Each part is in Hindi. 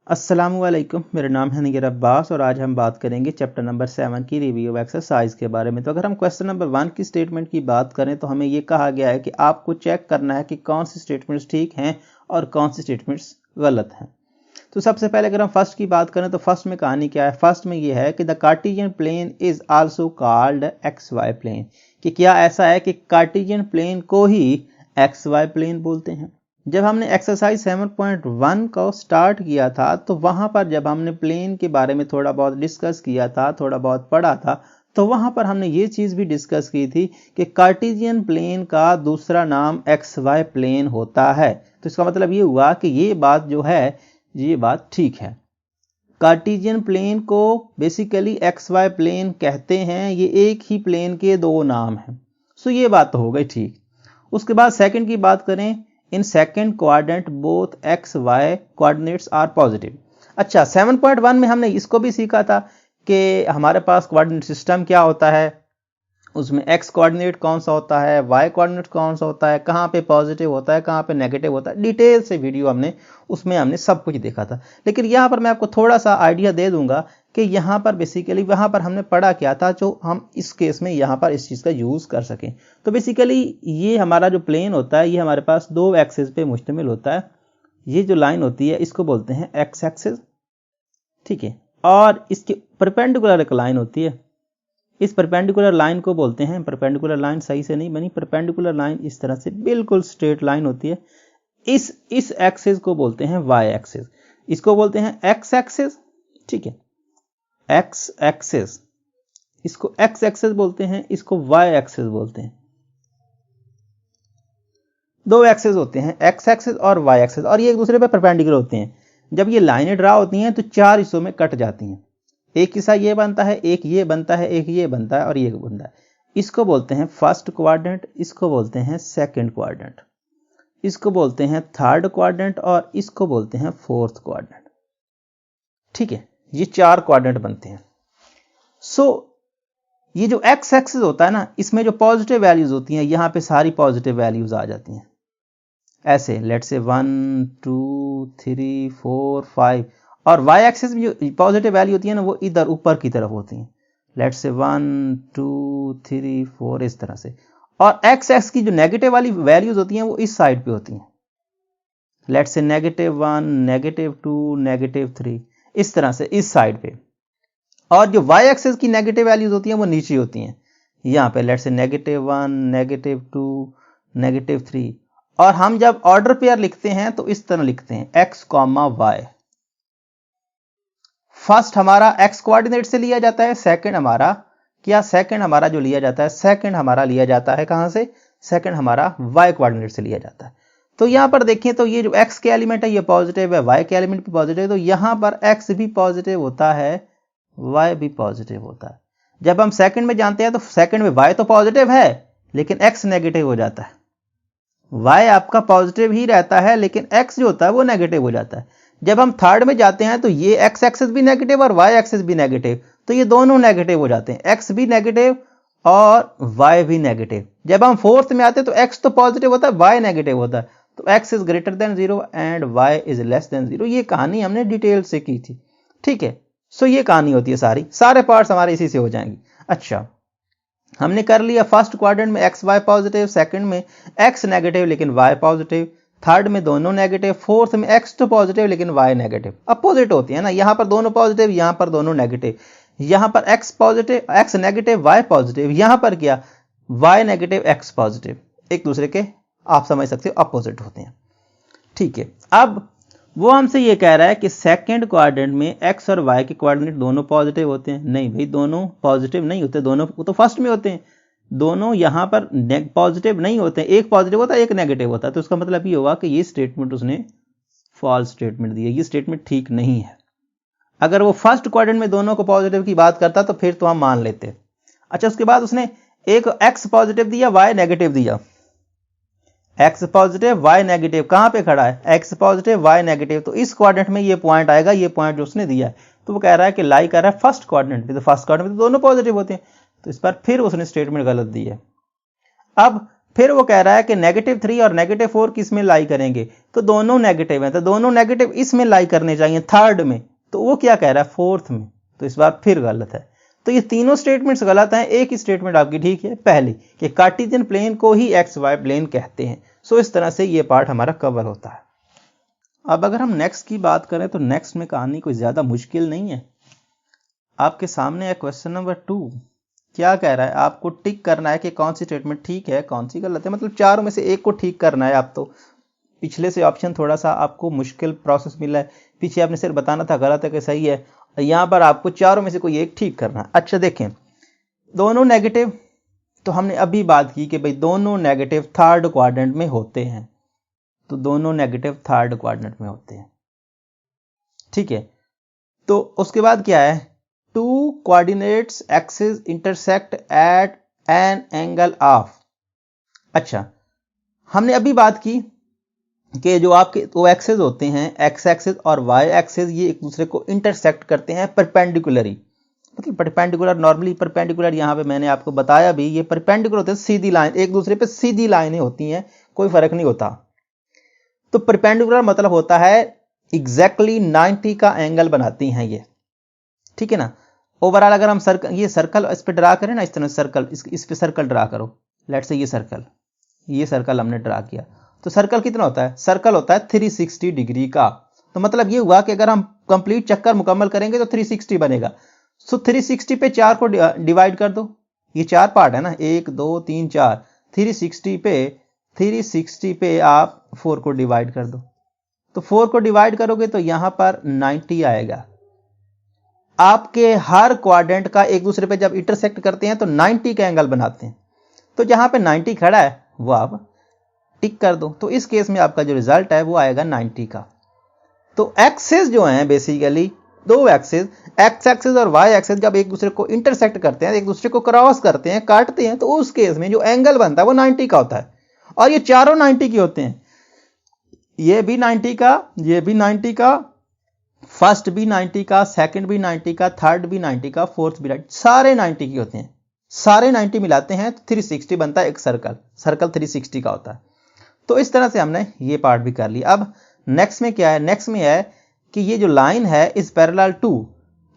अस्सलामुअलैकुम, मेरा नाम है निगर अब्बास और आज हम बात करेंगे चैप्टर नंबर 7 की रिव्यू ऑफ एक्सरसाइज के बारे में। तो अगर हम क्वेश्चन नंबर 1 की स्टेटमेंट की बात करें तो हमें ये कहा गया है कि आपको चेक करना है कि कौन सी स्टेटमेंट्स ठीक हैं और कौन सी स्टेटमेंट्स गलत हैं। तो सबसे पहले अगर हम फर्स्ट की बात करें तो फर्स्ट में कहानी क्या है। फर्स्ट में ये है कि the Cartesian plane is also called x y plane, कि क्या ऐसा है कि कार्टेशियन प्लेन को ही एक्स वाई प्लेन बोलते हैं। जब हमने एक्सरसाइज 7.1 को स्टार्ट किया था तो वहां पर जब हमने प्लेन के बारे में थोड़ा बहुत डिस्कस किया था, थोड़ा बहुत पढ़ा था, तो वहां पर हमने ये चीज भी डिस्कस की थी कि कार्टेशियन प्लेन का दूसरा नाम एक्स वाई प्लेन होता है। तो इसका मतलब ये हुआ कि ये बात जो है ये बात ठीक है। कार्टेशियन प्लेन को बेसिकली एक्स वाई प्लेन कहते हैं, ये एक ही प्लेन के दो नाम हैं। सो ये बात तो हो गई ठीक। उसके बाद सेकंड की बात करें, in second quadrant both x y coordinates are positive. अच्छा, 7.1 में हमने इसको भी सीखा था कि हमारे पास कोऑर्डिनेट सिस्टम क्या होता है, उसमें एक्स कोऑर्डिनेट कौन सा होता है, वाई कोऑर्डिनेट कौन सा होता है, कहाँ पे पॉजिटिव होता है, कहाँ पे नेगेटिव होता है। डिटेल से वीडियो हमने सब कुछ देखा था। लेकिन यहाँ पर मैं आपको थोड़ा सा आइडिया दे दूंगा कि यहाँ पर बेसिकली वहाँ पर हमने पढ़ा क्या था जो हम इस केस में यहाँ पर इस चीज़ का यूज़ कर सकें। तो बेसिकली ये हमारा जो प्लेन होता है ये हमारे पास दो एक्सिस पे मुश्तमिल होता है। ये जो लाइन होती है इसको बोलते हैं एक्स एक्सिस, ठीक है, और इसके परपेंडिकुलर एक लाइन होती है, इस परपेंडिकुलर लाइन को बोलते हैं, परपेंडिकुलर लाइन सही से नहीं बनी, परपेंडिकुलर लाइन इस तरह से बिल्कुल स्ट्रेट लाइन होती है। इस एक्सिस को बोलते हैं वाई एक्सिस, इसको बोलते हैं एक्स एक्सिस, ठीक है, एक्स एक्सिस, इसको एक्स एक्सिस बोलते हैं, इसको वाई एक्सिस बोलते हैं। दो एक्सिस होते हैं, एक्स एक्सिस और वाई एक्सिस, और ये एक दूसरे पे परपेंडिकुलर होते हैं। जब ये लाइनें ड्रा होती हैं तो चार हिस्सों में कट जाती हैं। एक हिस्सा ये बनता है, एक ये बनता है, एक ये बनता है और ये बनता है। इसको बोलते हैं फर्स्ट क्वाड्रेंट, इसको बोलते हैं सेकंड क्वाड्रेंट, इसको बोलते हैं थर्ड क्वाड्रेंट और इसको बोलते हैं फोर्थ क्वाड्रेंट, ठीक है। ये चार क्वाड्रेंट बनते हैं। सो ये जो एक्स एक्सिस होता है ना, इसमें जो पॉजिटिव वैल्यूज होती हैं यहां पे सारी पॉजिटिव वैल्यूज आ जाती हैं ऐसे, लेट से 1 2 3 4 5, और वाई एक्सिस में जो पॉजिटिव वैल्यू होती है ना वो इधर ऊपर की तरफ होती हैं, लेट से 1 2 3 4 इस तरह से। और एक्स एक्स की जो नेगेटिव वाली वैल्यूज होती हैं वो इस साइड पे होती हैं, लेट से -1 -2 -3 इस तरह से इस साइड पे। और जो वाई एक्सिस की नेगेटिव वैल्यूज होती हैं वो नीचे होती हैं, यहाँ पे लेट से -1 -2 -3। और हम जब ऑर्डर पेयर लिखते हैं तो इस तरह लिखते हैं x, y। फर्स्ट हमारा x कोऑर्डिनेट से लिया जाता है, सेकंड हमारा जो लिया जाता है, सेकंड हमारा लिया जाता है कहां से, सेकंड हमारा y कोऑर्डिनेट से लिया जाता है। तो यहां पर देखें तो ये जो x के एलिमेंट है ये पॉजिटिव है, y के एलिमेंट भी पॉजिटिव है, तो यहां पर x भी पॉजिटिव होता है, y भी पॉजिटिव होता है। जब हम सेकंड में जानते हैं तो सेकंड में y तो पॉजिटिव है लेकिन x नेगेटिव हो जाता है, y आपका पॉजिटिव ही रहता है लेकिन x जो होता है वो नेगेटिव हो जाता है। जब हम थर्ड में जाते हैं तो ये x एक्सिस भी नेगेटिव और y एक्सिस भी नेगेटिव, तो ये दोनों नेगेटिव हो जाते हैं, x भी नेगेटिव और y भी नेगेटिव। जब हम फोर्थ में आते हैं तो x तो पॉजिटिव होता है, y नेगेटिव होता है, तो x is greater than 0 and y is less than 0। ये कहानी हमने डिटेल से की थी, ठीक है। सो ये कहानी होती है, सारे पार्ट्स हमारे इसी से हो जाएंगी। अच्छा, हमने कर लिया फर्स्ट क्वाड्रेंट में एक्स वाई पॉजिटिव, सेकंड में एक्स नेगेटिव लेकिन वाई पॉजिटिव, थर्ड में दोनों नेगेटिव, फोर्थ में एक्स तो पॉजिटिव लेकिन वाई नेगेटिव। अपोजिट होती है ना, यहां पर दोनों पॉजिटिव, यहां पर दोनों नेगेटिव, यहां पर x positive x negative y positive, यहां पर क्या वाई नेगेटिव एक्स पॉजिटिव, एक दूसरे के आप समझ सकते हो अपोजिट होते हैं, ठीक है। अब वो हमसे ये कह रहा है कि सेकंड क्वाड्रेंट में एक्स और वाई के कोऑर्डिनेट दोनों पॉजिटिव होते हैं। नहीं भाई, दोनों पॉजिटिव नहीं होते, दोनों तो फर्स्ट में होते हैं, दोनों यहां पर पॉजिटिव नहीं होते हैं, एक पॉजिटिव होता है एक नेगेटिव होता है। तो इसका मतलब ये होगा कि ये स्टेटमेंट उसने फॉल्स स्टेटमेंट दी है, ये स्टेटमेंट ठीक नहीं है। अगर वो फर्स्ट क्वाड्रेंट में दोनों को पॉजिटिव की बात करता तो फिर तो हम मान लेते। अच्छा, उसके बाद उसने एक एक्स पॉजिटिव दिया, वाई नेगेटिव दिया, एक्स पॉजिटिव वाई नेगेटिव, कहां पे खड़ा है, एक्स पॉजिटिव वाई नेगेटिव, तो इस क्वाड्रेंट में ये पॉइंट आएगा, ये पॉइंट जो उसने दिया है। तो वो कह रहा है कि लाई कर रहा है फर्स्ट क्वाड्रेंट में, तो फर्स्ट क्वाड्रेंट में तो दोनों पॉजिटिव होते हैं, तो इस पर फिर उसने स्टेटमेंट गलत दी है। अब फिर वो कह रहा है कि -3 और -4 किस में लाई करेंगे, तो दोनों नेगेटिव हैं, तो दोनों नेगेटिव इसमें लाई करने चाहिए, थर्ड में, तो वो क्या कह रहा है, फोर्थ में, तो इस बार फिर गलत है। तो ये तीनों स्टेटमेंट्स गलत हैं, एक ही स्टेटमेंट आपकी ठीक है, पहली कि कार्टेशियन प्लेन को ही XY प्लेन कहते हैं। सो इस तरह से ये पार्ट हमारा कवर होता है। अब अगर हम नेक्स्ट की बात करें तो नेक्स्ट में कहानी कोई ज्यादा मुश्किल नहीं है। आपके सामने है क्वेश्चन नंबर 2। क्या कह रहा है, आपको टिक करना है कि कौन सी स्टेटमेंट ठीक है कौन सी गलत है, मतलब चारों में से एक को ठीक करना है। आप तो पिछले से ऑप्शन थोड़ा सा आपको मुश्किल प्रोसेस मिला है, पीछे आपने सिर्फ बताना था गलत है कि सही है, यहां पर आपको चारों में से कोई एक ठीक करना है। अच्छा देखें, दोनों नेगेटिव, तो हमने अभी बात की कि भाई दोनों नेगेटिव थर्ड क्वाड्रेंट में होते हैं, तो दोनों नेगेटिव थर्ड क्वाड्रेंट में होते हैं, ठीक है। तो उसके बाद क्या है, 2 coordinates axis intersect at an angle of. अच्छा, हमने अभी बात की कि जो आपके दो एक्सिस होते हैं, एक्स एक्सिस और वाई एक्सिस, ये एक दूसरे को इंटरसेक्ट करते हैं परपेंडिकुलरली, मतलब परपेंडिकुलर, नॉर्मली परपेंडिकुलर, यहां पे मैंने आपको बताया भी, ये परपेंडिकुलर होते हैं, सीधी लाइन, एक दूसरे पे सीधी लाइनें होती हैं, कोई फर्क नहीं होता। तो परपेंडिकुलर मतलब होता है एग्जैक्टली 90 का एंगल बनाती हैं ये, ठीक है ना। ओवरऑल अगर हम सर्कल, ये सर्कल इस पे ड्रा करें ना, इस तरह सर्कल, इस पे सर्कल ड्रा करो, लेट से ये सर्कल हमने ड्रा किया, तो सर्कल कितना होता है, सर्कल होता है 360 डिग्री का। तो मतलब ये हुआ कि अगर हम कंप्लीट चक्कर मुकम्मल करेंगे तो 360 बनेगा। सो 360 पे 4 को डिवाइड कर दो, ये 4 पार्ट है ना, 1 2 3 4, 360 पे आप 4 को डिवाइड कर दो, तो 4 को डिवाइड करोगे तो यहां पर 90 आएगा। आपके हर क्वाड्रेंट का एक दूसरे पे जब इंटरसेक्ट करते हैं तो 90 का एंगल बनाते हैं, तो जहां पे 90 खड़ा है वो आप टिक कर दो, तो इस केस में आपका जो रिजल्ट है वो आएगा 90 का। तो एक्सिस जो हैं बेसिकली दो एक्सिस, एक्स एक्सिस और वाई एक्सिस, जब एक दूसरे को इंटरसेक्ट करते हैं, एक दूसरे को क्रॉस करते हैं, काटते हैं, तो उस केस में जो एंगल बनता है वो 90 का होता है। और ये चारों 90 के होते हैं, ये भी 90 का, ये भी 90 का, फर्स्ट भी 90 का, सेकंड भी 90 का, थर्ड भी 90 का, फोर्थ भी 90, सारे 90 के होते हैं। सारे 90 मिलाते हैं तो 360 बनता है एक सर्कल, सर्कल 360 का होता है। तो इस तरह से हमने ये पार्ट भी कर लिया। अब नेक्स्ट में क्या है, नेक्स्ट में है कि ये जो लाइन है इस पैरेलल टू,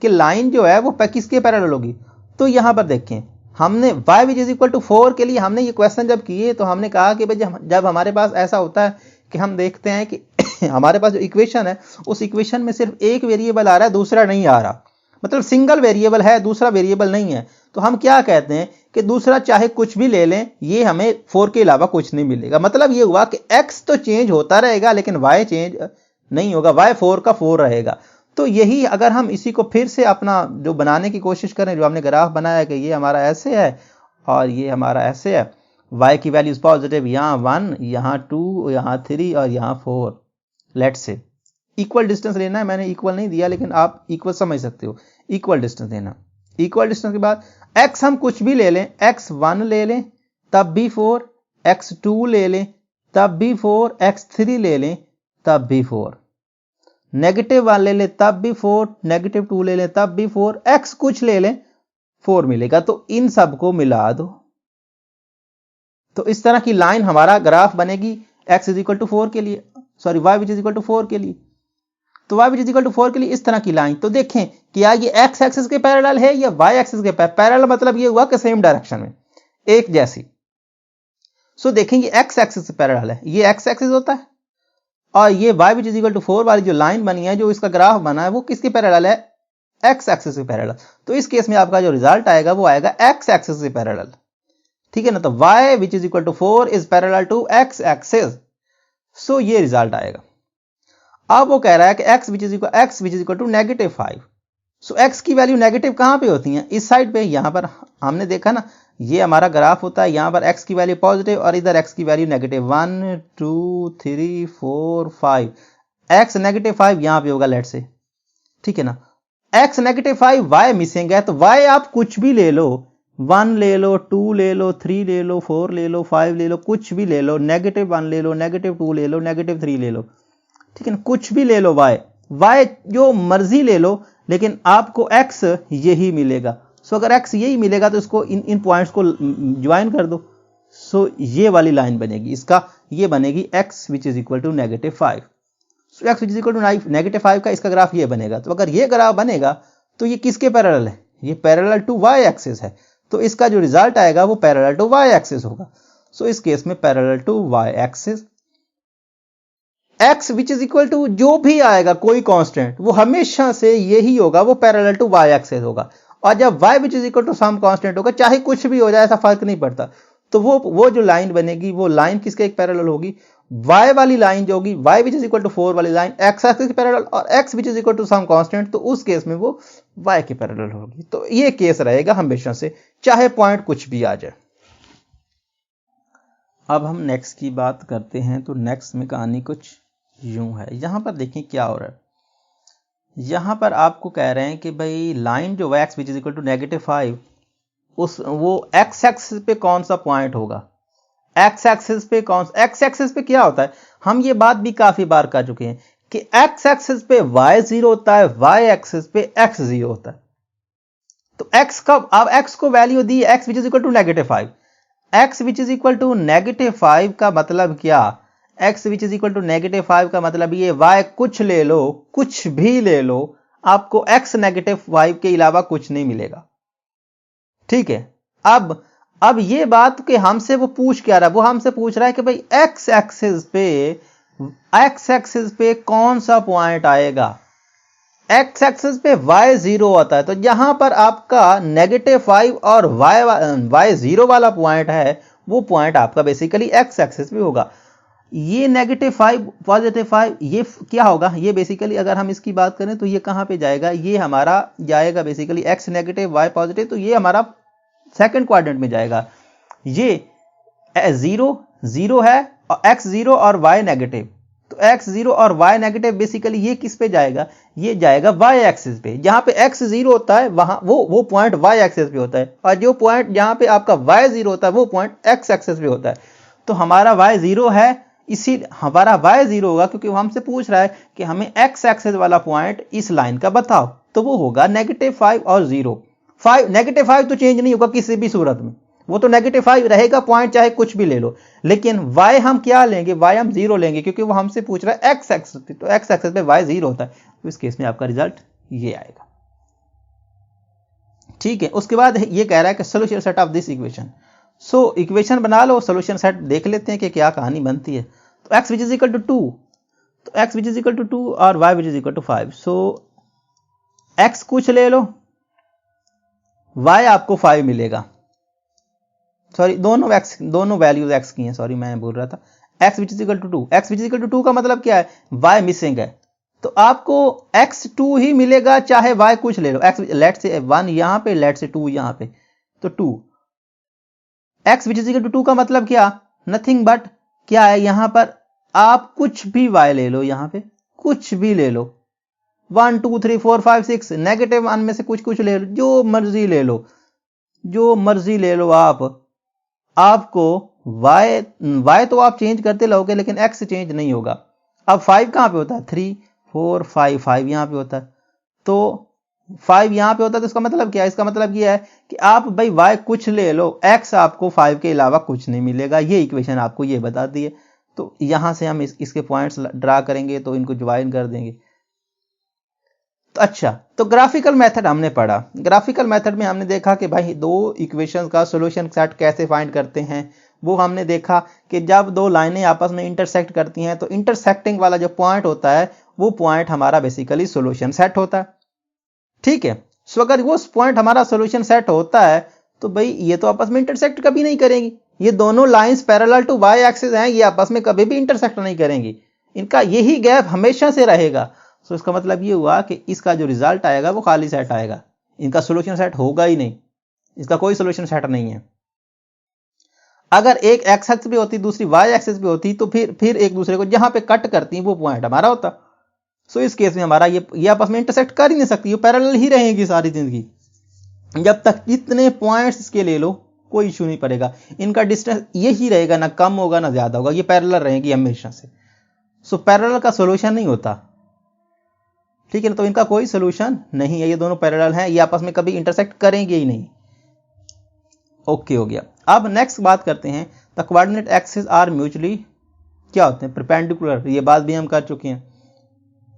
कि लाइन जो है वो किसके पैरेलल होगी, तो यहां पर देखें, हमने y which is equal to 4 के लिए हमने ये क्वेश्चन जब किए तो हमने कहा कि भाई जब हमारे पास ऐसा होता है कि हम देखते हैं कि हमारे पास जो इक्वेशन है उस इक्वेशन में सिर्फ एक वेरिएबल आ रहा है, दूसरा नहीं आ रहा, मतलब सिंगल वेरिएबल है, दूसरा वेरिएबल नहीं है, तो हम क्या कहते हैं कि दूसरा चाहे कुछ भी ले लें, ये हमें 4 के अलावा कुछ नहीं मिलेगा। मतलब ये हुआ कि x तो चेंज होता रहेगा लेकिन y चेंज नहीं होगा, y 4 का 4 रहेगा। तो यही अगर हम इसी को फिर से अपना जो बनाने की कोशिश करें, जो हमने ग्राफ बनाया कि ये हमारा ऐसे है और ये हमारा ऐसे है, y की वैल्यूज पॉजिटिव, यहाँ 1, यहाँ 2, यहाँ 3 और यहाँ 4, लेट्स से इक्वल डिस्टेंस लेना है, मैंने इक्वल नहीं दिया लेकिन आप इक्वल समझ सकते हो, इक्वल डिस्टेंस देना। इक्वल डिस्टेंस के बाद x हम कुछ भी ले लें, x1 ले लें तब भी 4, x2 ले लें तब भी 4, x3 ले लें तब भी 4, -1 ले लें तब भी 4, -2 ले लें तब भी 4, x कुछ ले लें 4 मिलेगा। तो इन सबको मिला दो, तो इस तरह की लाइन हमारा ग्राफ बनेगी x इज इक्वल टू 4 के लिए, sorry y which is equal to 4 के लिए। तो y which is equal to 4 के लिए इस तरह की लाइन, तो देखें क्या ये x एक्सिस के पैरेलल है या y एक्सिस के पैरेलल, मतलब ये हुआ कि सेम डायरेक्शन में एक जैसी। सो देखेंगे x एक्सिस से पैरेलल है, ये x एक्सिस होता है, और ये y which is equal to 4 वाली जो लाइन बनी है, जो इसका ग्राफ बना है, वो किसके पैरेलल है, x एक्सिस के पैरेलल। तो इस केस में आपका जो रिजल्ट आएगा वो आएगा x एक्सिस के पैरेलल, ठीक है ना। तो y which is equal to 4 is parallel to x axis, so ये रिजल्ट आएगा। अब वो कह रहा है कि x which is equal to -5। So x की वैल्यू नेगेटिव कहां पे होती है, इस साइड पे। यहां पर हमने देखा ना, ये हमारा ग्राफ होता है, यहां पर x की वैल्यू पॉजिटिव और इधर x की वैल्यू नेगेटिव, 1 2 3 4 5, x -5 यहां पे होगा, लेट से, ठीक है ना। x -5, y मिसिंग है, तो y आप कुछ भी ले लो, 1 ले लो, 2 ले लो, 3 ले लो, 4 ले लो, 5 ले लो, कुछ भी ले लो, -1 ले लो, -2 ले लो, -3 ले लो, ठीक है ना, कुछ भी ले लो, y जो मर्जी ले लो, लेकिन आपको x यही मिलेगा। सो अगर x यही मिलेगा तो इसको इन पॉइंट्स को ज्वाइन कर दो, सो ये वाली लाइन बनेगी, इसका ये बनेगी x which is equal to -5। So x which is equal to -5 का इसका ग्राफ ये बनेगा। तो अगर ये ग्राफ बनेगा तो ये किसके पैरेलल है? ये पैरेलल टू y एक्सिस है, तो इसका जो रिजल्ट आएगा वो पैरेलल टू y एक्सिस होगा। सो इस केस में parallel to y axis, x which is equal to जो भी आएगा कोई कांस्टेंट वो हमेशा से यही होगा, वो पैरेलल टू y एक्सिस होगा। और जब y which is equal to some constant होगा, चाहे कुछ भी हो जाए ऐसा फर्क नहीं पड़ता, तो वो जो लाइन बनेगी वो लाइन किसके एक पैरेलल होगी? y वाली लाइन जो होगी, y which is equal to 4 वाली लाइन x एक्सिस के पैरेलल, और x which is equal to some constant, तो उस केस में वो y के पैरेलल होगी। तो ये केस रहेगा हमेशा से, चाहे पॉइंट कुछ भी आ जाए। अब हम नेक्स्ट की बात करते हैं। तो नेक्स्ट में कहानी कुछ यूं है। यहां पर देखें क्या हो रहा है। यहां पर आपको कह रहे हैं कि भाई लाइन जो है x which is equal to -5, वो x एक्सिस पे कौन सा पॉइंट होगा? x एक्सिस पे x एक्सिस पे क्या होता है? हम ये बात भी काफी बार कर चुके हैं कि x एक्सिस पे y 0 होता है, y एक्सिस पे x 0 होता है। तो x का, अब x को वैल्यू दी x which is equal to -5, x which is equal to -5 का मतलब क्या? x which is equal to -5 का मतलब ये y कुछ ले लो, कुछ भी ले लो, आपको x -5 के अलावा कुछ नहीं मिलेगा। ठीक है। अब ये बात कि हमसे वो पूछ क्या रहा है? वो हमसे पूछ रहा है कि भाई x एक्सिस पे कौन सा पॉइंट आएगा? x एक्सिस पे y 0 होता है, तो जहां पर आपका -5 और y 0 वाला पॉइंट है, वो पॉइंट आपका बेसिकली x एक्सिस पे होगा। ये -5 +5 ये क्या होगा? ये बेसिकली अगर हम इसकी बात करें तो ये कहां पे जाएगा? ये हमारा जाएगा basically x negative y positive, तो ये हमारा सेकंड क्वाड्रेंट में जाएगा। ये 0 है और x 0 और y नेगेटिव, तो x 0 और y नेगेटिव बेसिकली ये किस पे जाएगा? ये जाएगा y एक्सिस पे। जहां पे x 0 होता है वहां वो पॉइंट y एक्सिस पे होता है, और जो पॉइंट जहां पे आपका y 0 होता है वो पॉइंट x एक्सिस पे होता है। तो हमारा y 0 है, इसी हमारा y 0 होगा क्योंकि वो हमसे पूछ रहा है कि हमें x एक्सिस वाला पॉइंट इस लाइन का बताओ, तो वो होगा -5 और 0। -5 तो चेंज नहीं होगा किसी भी सूरत में, वो तो -5 रहेगा पॉइंट, चाहे कुछ भी ले लो। लेकिन y हम क्या लेंगे? y हम 0 लेंगे क्योंकि वो हमसे पूछ रहा है x एक्सिस पे, तो x एक्सिस पे y 0 होता है, तो इस केस में आपका रिजल्ट ये आएगा। ठीक है। उसके बाद ये कह रहा है कि solution set of this equation. So equation बना लो, सोल्यूशन सेट देख लेते हैं कि क्या कहानी बनती है। तो x which is equal to 2, तो x which is equal to 2 और y which is equal to 5। So x कुछ ले लो, y आपको 5 मिलेगा। सॉरी, दोनों वैल्यूज x की हैं, सॉरी मैं बोल रहा था। x which is equal to 2, x which is equal to 2 का मतलब क्या है? y मिसिंग है, तो आपको x 2 ही मिलेगा चाहे y कुछ ले लो। x लेट से 1 यहां पे, लेट से 2 यहां पे, तो 2। x which is equal to 2 का मतलब क्या? नथिंग बट क्या है? यहां पर आप कुछ भी y ले लो, यहां पे कुछ भी ले लो, 1 2 3 4 5 6 -1 में से कुछ ले लो, जो मर्जी ले लो, जो मर्जी ले लो आपको y तो आप चेंज करते रहोगे लेकिन x चेंज नहीं होगा। अब 5 कहां पे होता है? 3 4 5 यहां पे होता है, तो 5 यहां पे होता है, तो इसका मतलब क्या है? इसका मतलब ये है कि आप भाई y कुछ ले लो, x आपको 5 के अलावा कुछ नहीं मिलेगा। ये इक्वेशन आपको ये बताती है। तो यहां से हम इसके पॉइंट्स ड्रा करेंगे, तो इनको ज्वाइन कर देंगे। तो अच्छा, तो ग्राफिकल मेथड हमने पढ़ा। ग्राफिकल मेथड में हमने देखा कि भाई दो इक्वेशंस का सॉल्यूशन सेट कैसे फाइंड करते हैं। वो हमने देखा कि जब दो लाइनें आपस में इंटरसेक्ट करती हैं तो इंटरसेक्टिंग वाला जो पॉइंट होता है वो पॉइंट हमारा बेसिकली सॉल्यूशन सेट होता है। ठीक है। सो अगर वो पॉइंट हमारा सॉल्यूशन सेट होता है तो भाई ये तो आपस में इंटरसेक्ट कभी नहीं करेंगी। ये दोनों lines parallel to y axis हैं, ये आपस में कभी भी इंटरसेक्ट नहीं करेंगी, इनका यही गैप हमेशा से रहेगा। सो इसका मतलब ये हुआ कि इसका जो रिजल्ट आएगा वो खाली सेट आएगा, इनका सॉल्यूशन सेट होगा ही नहीं, इसका कोई सॉल्यूशन सेट नहीं है। अगर एक एक्स एक्सिस पे होती दूसरी y एक्सिस पे होती तो फिर एक दूसरे को जहां पे कट करती वो पॉइंट हमारा होता। सो इस केस में हमारा ये आपस में इंटरसेक्ट कर ही नहीं सकती, ये पैरेलल ही रहेंगी सारी जिंदगी। जब तक इतने पॉइंट्स इसके ले लो कोई इशू नहीं पड़ेगा, इनका डिस्टेंस यही रहेगा, ना कम होगा ना ज्यादा होगा, ये पैरेलल रहेंगी हमेशा से। सो पैरेलल का सॉल्यूशन नहीं होता। ठीक है ना, तो इनका कोई सॉल्यूशन नहीं है, ये दोनों पैरेलल हैं, ये आपस में कभी इंटरसेक्ट करेंगे ही नहीं। ओके हो गया। अब नेक्स्ट बात करते हैं the coordinate axis are mutually क्या होते हैं, परपेंडिकुलर। ये बात भी हम कर चुके हैं।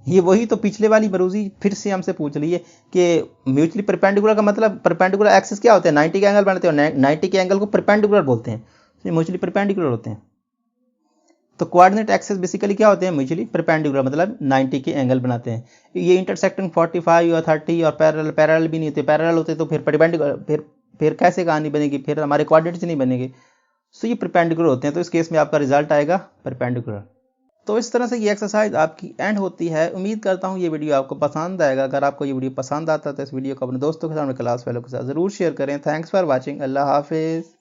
ये वही तो पिछले वाली बरूजी फिर से हमसे पूछ रही है कि म्यूचुअली परपेंडिकुलर का मतलब, परपेंडिकुलर एक्सिस क्या होते हैं, 90 के एंगल बनाते हैं, 90 के एंगल को परपेंडिकुलर बोलते हैं, तो म्यूचुअली परपेंडिकुलर होते हैं। तो कोऑर्डिनेट एक्सिस बेसिकली क्या होते हैं, म्यूचुअली परपेंडिकुलर मतलब 90 के एंगल बनाते हैं। ये इंटरसेक्टिंग 45 और 30 और पैरेलल भी नहीं होते, पैरेलल होते तो फिर परपेंडिकुलर, फिर कैसे कहानी बनेगी, फिर हमारे कोऑर्डिनेट्स नहीं बनेंगे। सो ये परपेंडिकुलर होते हैं, तो इस केस में आपका रिजल्ट आएगा परपेंडिकुलर। तो इस तरह से ये एक्सरसाइज आपकी एंड होती है। उम्मीद करता हूँ ये वीडियो आपको पसंद आएगा। अगर आपको ये वीडियो पसंद आता है तो इस वीडियो को अपने दोस्तों के सामने, क्लास वालों के साथ ज़रूर शेयर करें। Thanks for watching. अल्लाह हाफिज़।